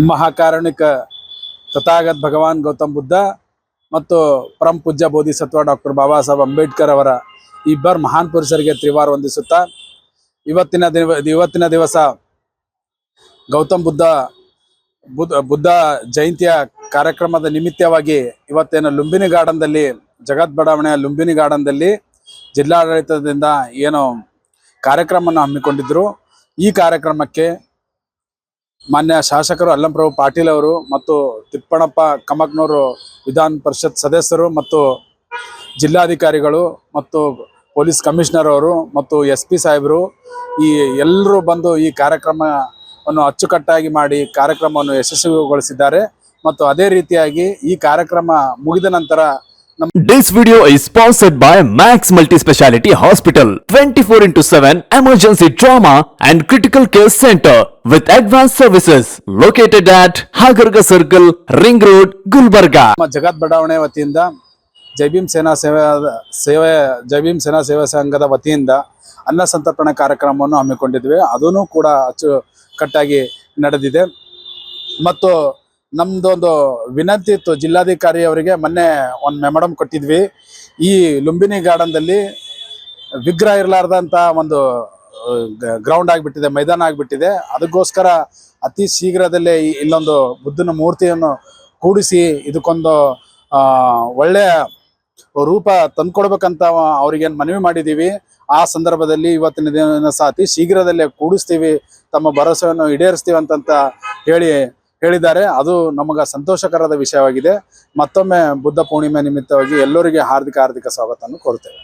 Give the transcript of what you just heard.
ಮಹಾಕಾರುಣಿಕ ತಥಾಗತ ಭಗವಾನ್ ಗೌತಮ್ ಬುದ್ಧ ಮತ್ತು ಪರಮ ಪೂಜ್ಯ ಬೋಧಿಸತ್ವ ಡಾಕ್ಟರ್ ಬಾಬಾ ಸಾಹೇಬ್ ಅಂಬೇಡ್ಕರ್ ಅವರ ಇಬ್ಬರು ಮಹಾನ್ ಪುರುಷರಿಗೆ ತ್ರಿವಾರ ವಂದಿಸುತ್ತಾ ಇವತ್ತಿನ ದಿವಸ ಗೌತಮ್ ಬುದ್ಧ ಜಯಂತಿಯ ಕಾರ್ಯಕ್ರಮದ ನಿಮಿತ್ತವಾಗಿ ಇವತ್ತೇನು ಲುಂಬಿನಿ ಗಾರ್ಡನ್ದಲ್ಲಿ ಜಗತ್ ಬಡಾವಣೆಯ ಲುಂಬಿನಿ ಗಾರ್ಡನ್ದಲ್ಲಿ ಜಿಲ್ಲಾಡಳಿತದಿಂದ ಏನು ಕಾರ್ಯಕ್ರಮವನ್ನು ಹಮ್ಮಿಕೊಂಡಿದ್ದರು. ಈ ಕಾರ್ಯಕ್ರಮಕ್ಕೆ ಮಾನ್ಯ ಶಾಸಕರು ಅಲ್ಲಂಪ್ರಭು ಪಾಟೀಲ್ ಅವರು ಮತ್ತು ತಿಪ್ಪಣಪ್ಪ ಕಮಕ್ನೂರು ವಿಧಾನ ಪರಿಷತ್ ಸದಸ್ಯರು ಮತ್ತು ಜಿಲ್ಲಾಧಿಕಾರಿಗಳು ಮತ್ತು ಪೊಲೀಸ್ ಕಮಿಷನರ್ ಅವರು ಮತ್ತು SP ಸಾಹೇಬರು ಈ ಎಲ್ಲರೂ ಬಂದು ಈ ಕಾರ್ಯಕ್ರಮವನ್ನು ಅಚ್ಚುಕಟ್ಟಾಗಿ ಮಾಡಿ ಕಾರ್ಯಕ್ರಮವನ್ನು ಯಶಸ್ವಿಗೊಳಿಸಿದ್ದಾರೆ. ಮತ್ತು ಅದೇ ರೀತಿಯಾಗಿ ಈ ಕಾರ್ಯಕ್ರಮ ಮುಗಿದ ನಂತರ This video is sponsored by Max Multi Speciality Hospital, 24/7 emergency trauma and critical care center with advanced services located at Hagarga Circle, Ring Road, Gulbarga. ಜಗತ್ ಬಡಾವಣೆ ವತಿಯಿಂದ ಜೈ ಭೀಮ್ ಸೇನಾ ಸೇವಾ ಸಂಘದ ವತಿಯಿಂದ ಅನ್ನ ಸಂತರ್ಪಣೆ ಕಾರ್ಯಕ್ರಮವನ್ನು ಹಮ್ಮಿಕೊಂಡಿದ್ವಿ. ಅದೂ ಕೂಡ ಅಚ್ಚುಕಟ್ಟಾಗಿ ನಡೆದಿದೆ. ಮತ್ತು ನಮ್ದೊಂದು ವಿನಂತಿ ಇತ್ತು, ಜಿಲ್ಲಾಧಿಕಾರಿ ಅವರಿಗೆ ಮೊನ್ನೆ ಒಂದು ಮೆಮೊರಂ ಕೊಟ್ಟಿದ್ವಿ. ಈ ಲುಂಬಿನಿ ಗಾರ್ಡನ್ದಲ್ಲಿ ವಿಗ್ರಹ ಇರಲಾರ್ದಂಥ ಒಂದು ಗ್ರೌಂಡ್ ಆಗಿಬಿಟ್ಟಿದೆ, ಮೈದಾನ ಆಗಿಬಿಟ್ಟಿದೆ. ಅದಕ್ಕೋಸ್ಕರ ಅತಿ ಶೀಘ್ರದಲ್ಲೇ ಇಲ್ಲೊಂದು ಬುದ್ಧನ ಮೂರ್ತಿಯನ್ನು ಕೂಡಿಸಿ ಇದಕ್ಕೊಂದು ಒಳ್ಳೆಯ ರೂಪ ತಂದುಕೊಡ್ಬೇಕಂತ ಅವ್ರಿಗೇನು ಮನವಿ ಮಾಡಿದ್ದೀವಿ. ಆ ಸಂದರ್ಭದಲ್ಲಿ ಇವತ್ತಿನ ದಿನ ಸಹ ಅತಿ ಶೀಘ್ರದಲ್ಲೇ ಕೂಡಿಸ್ತೀವಿ, ತಮ್ಮ ಭರವಸೆಯನ್ನು ಈಡೇರಿಸ್ತೀವಿ ಅಂತ ಹೇಳಿದ್ದಾರೆ. ಅದು ನಮಗೆ ಸಂತೋಷಕರದ ವಿಷಯವಾಗಿದೆ. ಮತ್ತೊಮ್ಮೆ ಬುದ್ಧ ಪೂರ್ಣಿಮೆ ನಿಮಿತ್ತವಾಗಿ ಎಲ್ಲರಿಗೆ ಹಾರ್ದಿಕ ಸ್ವಾಗತವನ್ನು ಕೋರುತ್ತೇವೆ.